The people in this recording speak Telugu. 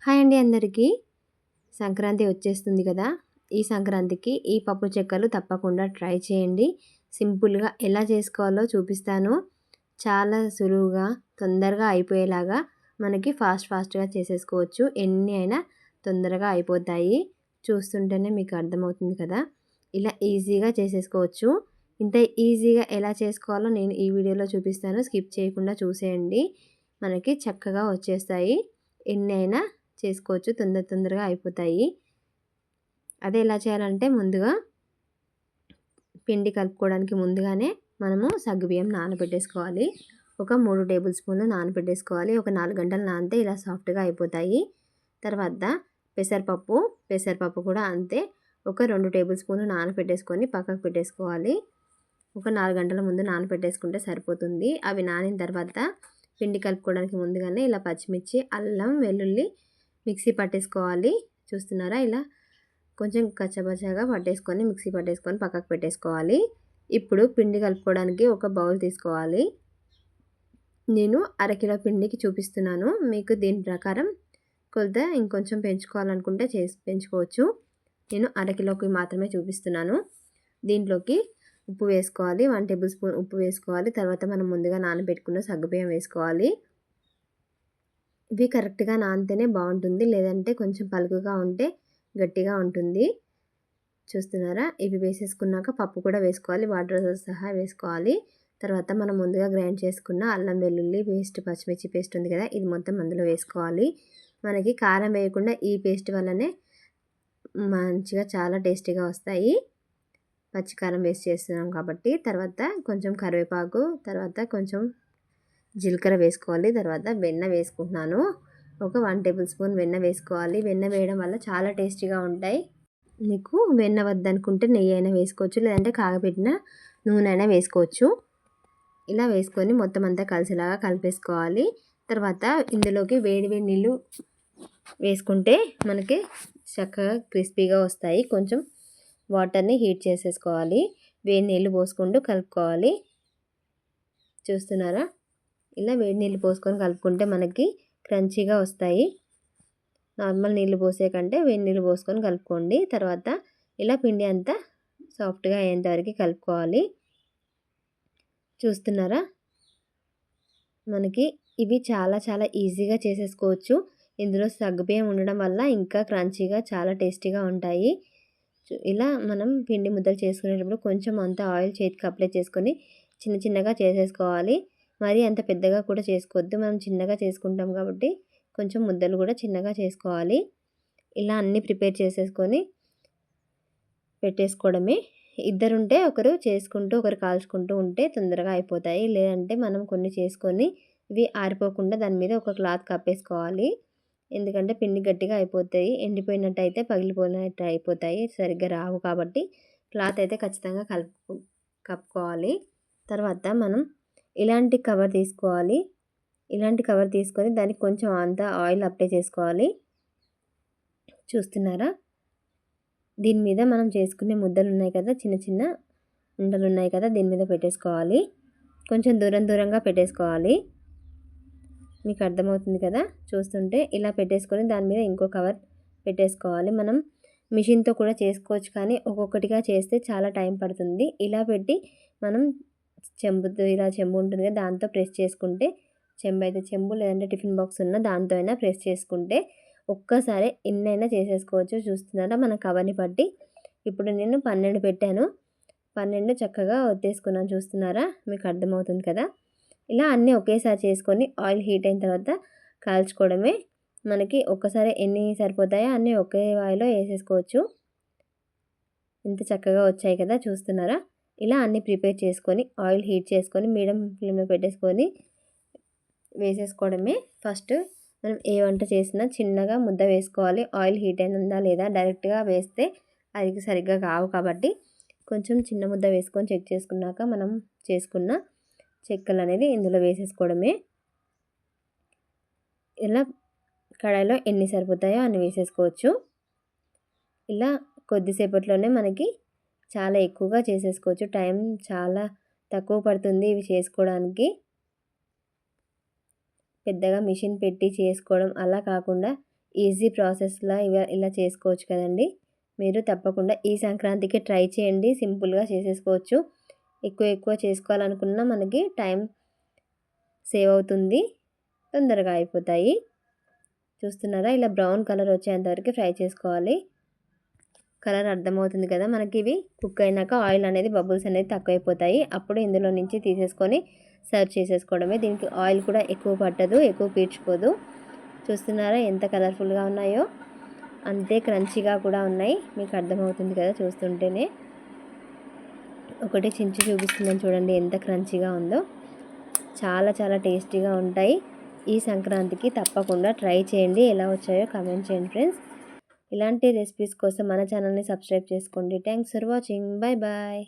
హాయ్ అండి అందరికీ. సంక్రాంతి వచ్చేస్తుంది కదా! ఈ సంక్రాంతికి ఈ పప్పు చెక్కలు తప్పకుండా ట్రై చేయండి. సింపుల్‌గా ఎలా చేసుకోవాలో చూపిస్తాను. చాలా సులువుగా, తొందరగా అయిపోయేలాగా మనకి ఫాస్ట్‌గా చేసేసుకోవచ్చు. ఎన్ని అయినా తొందరగా అయిపోతాయి. చూస్తుంటేనే మీకు అర్థమవుతుంది కదా! ఇలా ఈజీగా చేసేసుకోవచ్చు. ఇంత ఈజీగా ఎలా చేసుకోవాలో నేను ఈ వీడియోలో చూపిస్తాను. స్కిప్ చేయకుండా చూసేయండి. మనకి చక్కగా వచ్చేస్తాయి. ఎన్ని అయినా చేసుకోవచ్చు. తొందరగా అయిపోతాయి. అదే ఎలా చేయాలంటే ముందుగా పిండి కలుపుకోవడానికి ముందుగానే మనము సగ్గుబియ్యం నానబెట్టేసుకోవాలి. ఒక 3 టేబుల్ స్పూన్లు నానబెట్టేసుకోవాలి. ఒక 4 గంటలు నానితే ఇలా సాఫ్ట్‌గా అయిపోతాయి. తర్వాత పెసరపప్పు కూడా అంతే. ఒక 2 టేబుల్ స్పూన్లు నానబెట్టేసుకొని పక్కకు పెట్టేసుకోవాలి. ఒక 4 గంటల ముందు నానబెట్టేసుకుంటే సరిపోతుంది. అవి నానిన తర్వాత పిండి కలుపుకోవడానికి ముందుగానే ఇలా పచ్చిమిర్చి, అల్లం, వెల్లుల్లి మిక్సీ పట్టేసుకోవాలి. చూస్తున్నారా? ఇలా కొంచెం కచ్చపచ్చగా పట్టేసుకొని మిక్సీ పట్టేసుకొని పక్కకు పెట్టేసుకోవాలి. ఇప్పుడు పిండి కలుపుకోవడానికి ఒక బౌల్ తీసుకోవాలి. నేను అరకిలో పిండికి చూపిస్తున్నాను. మీకు దీని ప్రకారం కొలత ఇంకొంచెం పెంచుకోవాలనుకుంటే పెంచుకోవచ్చు. నేను అరకిలోకి మాత్రమే చూపిస్తున్నాను. దీంట్లోకి ఉప్పు వేసుకోవాలి. 1 టేబుల్ స్పూన్ ఉప్పు వేసుకోవాలి. తర్వాత మనం ముందుగా నానబెట్టుకున్న సగ్గుబియ్యం వేసుకోవాలి. ఇవి కరెక్ట్‌గా నానితేనే బాగుంటుంది. లేదంటే కొంచెం పలుకుగా ఉంటే గట్టిగా ఉంటుంది. చూస్తున్నారా? ఇవి వేసేసుకున్నాక పప్పు కూడా వేసుకోవాలి. వాటర్‌తో సహా వేసుకోవాలి. తర్వాత మనం ముందుగా గ్రైండ్ చేసుకున్న అల్లం వెల్లుల్లి పేస్ట్, పచ్చిమిర్చి పేస్ట్ ఉంది కదా! ఇది మొత్తం అందులో వేసుకోవాలి. మనకి కారం వేయకుండా ఈ పేస్ట్ వల్లనే మంచిగా చాలా టేస్టీగా వస్తాయి. పచ్చికారం వేసి చేస్తున్నాం కాబట్టి. తర్వాత కొంచెం కరివేపాకు, తర్వాత కొంచెం జీలకర్ర వేసుకోవాలి. తర్వాత వెన్న వేసుకుంటున్నాను. ఒక 1 టేబుల్ స్పూన్ వెన్న వేసుకోవాలి. వెన్న వేయడం వల్ల చాలా టేస్టీగా ఉంటాయి. మీకు వెన్న వద్దనుకుంటే నెయ్యి అయినా వేసుకోవచ్చు. లేదంటే కాగబెట్టిన నూనె అయినా వేసుకోవచ్చు. ఇలా వేసుకొని మొత్తం అంతా కలిసేలాగా కలిపేసుకోవాలి. తర్వాత ఇందులోకి వేడి నీళ్ళు వేసుకుంటే మనకి చక్కగా క్రిస్పీగా వస్తాయి. కొంచెం వాటర్ని హీట్ చేసేసుకోవాలి. వేడి నీళ్ళు పోసుకుంటూ కలుపుకోవాలి. చూస్తున్నారా? ఇలా వేడి నీళ్ళు పోసుకొని కలుపుకుంటే మనకి క్రంచీగా వస్తాయి. నార్మల్ నీళ్ళు పోసే కంటే వేడి నీళ్ళు పోసుకొని కలుపుకోండి. తర్వాత ఇలా పిండి అంతా సాఫ్ట్‌గా అయ్యేంత వరకు కలుపుకోవాలి. చూస్తున్నారా? మనకి ఇవి చాలా ఈజీగా చేసేసుకోవచ్చు. ఇందులో సగ్గుబియ్యం ఉండడం వల్ల ఇంకా క్రంచీగా చాలా టేస్టీగా ఉంటాయి. ఇలా మనం పిండి ముద్దలు చేసుకునేటప్పుడు కొంచెం అంత ఆయిల్ చేతికి అప్లై చేసుకొని చిన్నగా చేసేసుకోవాలి. మరి అంత పెద్దగా కూడా చేసుకోవద్దు. మనం చిన్నగా చేసుకుంటాం కాబట్టి కొంచెం ముద్దలు కూడా చిన్నగా చేసుకోవాలి. ఇలా అన్నీ ప్రిపేర్ చేసేసుకొని పెట్టేసుకోవడమే. ఇద్దరుంటే ఒకరు చేసుకుంటూ ఒకరు కాల్చుకుంటూ ఉంటే తొందరగా అయిపోతాయి. లేదంటే మనం కొన్ని చేసుకొని ఇవి ఆరిపోకుండా దాని మీద ఒక క్లాత్ కప్పేసుకోవాలి. ఎందుకంటే పిండి గట్టిగా అయిపోతాయి. ఎండిపోయినట్టు అయితే పగిలిపోయినట్టు అయిపోతాయి. సరిగ్గా రావు కాబట్టి క్లాత్ అయితే ఖచ్చితంగా కప్పుకోవాలి. తర్వాత మనం ఇలాంటి కవర్ తీసుకోవాలి. ఇలాంటి కవర్ తీసుకొని దానికి కొంచెం అంత ఆయిల్ అప్లై చేసుకోవాలి. చూస్తున్నారా? దీని మీద మనం చేసుకునే ముద్దలు ఉన్నాయి కదా, చిన్న ఉండలు ఉన్నాయి కదా, దీని మీద పెట్టేసుకోవాలి. కొంచెం దూరంగా పెట్టేసుకోవాలి. మీకు అర్థమవుతుంది కదా చూస్తుంటే. ఇలా పెట్టేసుకొని దాని మీద ఇంకో కవర్ పెట్టేసుకోవాలి. మనం మిషన్తో కూడా చేసుకోవచ్చు, కానీ ఒక్కొక్కటిగా చేస్తే చాలా టైం పడుతుంది. ఇలా పెట్టి మనం ఇలా చెంబు ఉంటుంది కదా, దాంతో ప్రెస్ చేసుకుంటే చెంబు లేదంటే టిఫిన్ బాక్స్ ఉన్న దాంతో అయినా ప్రెస్ చేసుకుంటే ఒక్కసారి ఎన్నైనా చేసేసుకోవచ్చు. చూస్తున్నారా? మన కవర్ని బట్టి ఇప్పుడు నేను 12 పెట్టాను. 12 చక్కగా ఒత్తేసుకున్నాను. చూస్తున్నారా? మీకు అర్థమవుతుంది కదా. ఇలా అన్నీ ఒకేసారి చేసుకొని ఆయిల్ హీట్ అయిన తర్వాత కాల్చుకోవడమే. మనకి ఒక్కసారి ఎన్ని సరిపోతాయో అన్నీ ఒకే ఆయిల్లో వేసేసుకోవచ్చు. ఇంత చక్కగా వచ్చాయి కదా, చూస్తున్నారా? ఇలా అన్నీ ప్రిపేర్ చేసుకొని ఆయిల్ హీట్ చేసుకొని మీడియం ఫ్లేమ్లో పెట్టేసుకొని వేసేసుకోవడమే. ఫస్ట్ మనం ఏ వంట చేసినా చిన్నగా ముద్ద వేసుకోవాలి. ఆయిల్ హీట్ అయిందా లేదా డైరెక్ట్గా వేస్తే అది సరిగ్గా కావు కాబట్టి కొంచెం చిన్న ముద్ద వేసుకొని చెక్ చేసుకున్నాక మనం చేసుకున్న చెక్కలు అనేది ఇందులో వేసేసుకోవడమే. ఇలా కడాయిలో ఎన్ని సరిపోతాయో అన్ని వేసేసుకోవచ్చు. ఇలా కొద్దిసేపట్లోనే మనకి చాలా ఎక్కువగా చేసేసుకోవచ్చు. టైం చాలా తక్కువ పడుతుంది ఇవి చేసుకోవడానికి. పెద్దగా మిషన్ పెట్టి చేసుకోవడం అలా కాకుండా ఈజీ ప్రాసెస్‌లో ఇలా చేసుకోవచ్చు కదండీ. మీరు తప్పకుండా ఈ సంక్రాంతికి ట్రై చేయండి. సింపుల్‌గా చేసేసుకోవచ్చు. ఎక్కువ ఎక్కువ చేసుకోవాలనుకున్నా మనకి టైం సేవ్ అవుతుంది. తొందరగా అయిపోతాయి. చూస్తున్నారా? ఇలా బ్రౌన్ కలర్ వచ్చేంత వరకు ఫ్రై చేసుకోవాలి. కలర్ అర్థమవుతుంది కదా మనకి. ఇవి కుక్ అయినాక ఆయిల్ అనేది బబుల్స్ అనేది తక్కువైపోతాయి. అప్పుడు ఇందులో నుంచి తీసేసుకొని సర్వ్ చేసేసుకోవడమే. దీనికి ఆయిల్ కూడా ఎక్కువ పట్టదు, ఎక్కువ పీల్చుకోదు. చూస్తున్నారా ఎంత కలర్ఫుల్గా ఉన్నాయో? అంతే క్రంచీగా కూడా ఉన్నాయి. మీకు అర్థమవుతుంది కదా చూస్తుంటేనే. ఒకటి చించి చూపిస్తున్నాను చూడండి ఎంత క్రంచీగా ఉందో. చాలా చాలా టేస్టీగా ఉంటాయి. ఈ సంక్రాంతికి తప్పకుండా ట్రై చేయండి. ఎలా వచ్చాయో కామెంట్ చేయండి ఫ్రెండ్స్. ఇలాంటి రెసిపీస్ కోసం మన ఛానల్ని సబ్స్క్రైబ్ చేసుకోండి. Thanks for watching. Bye bye.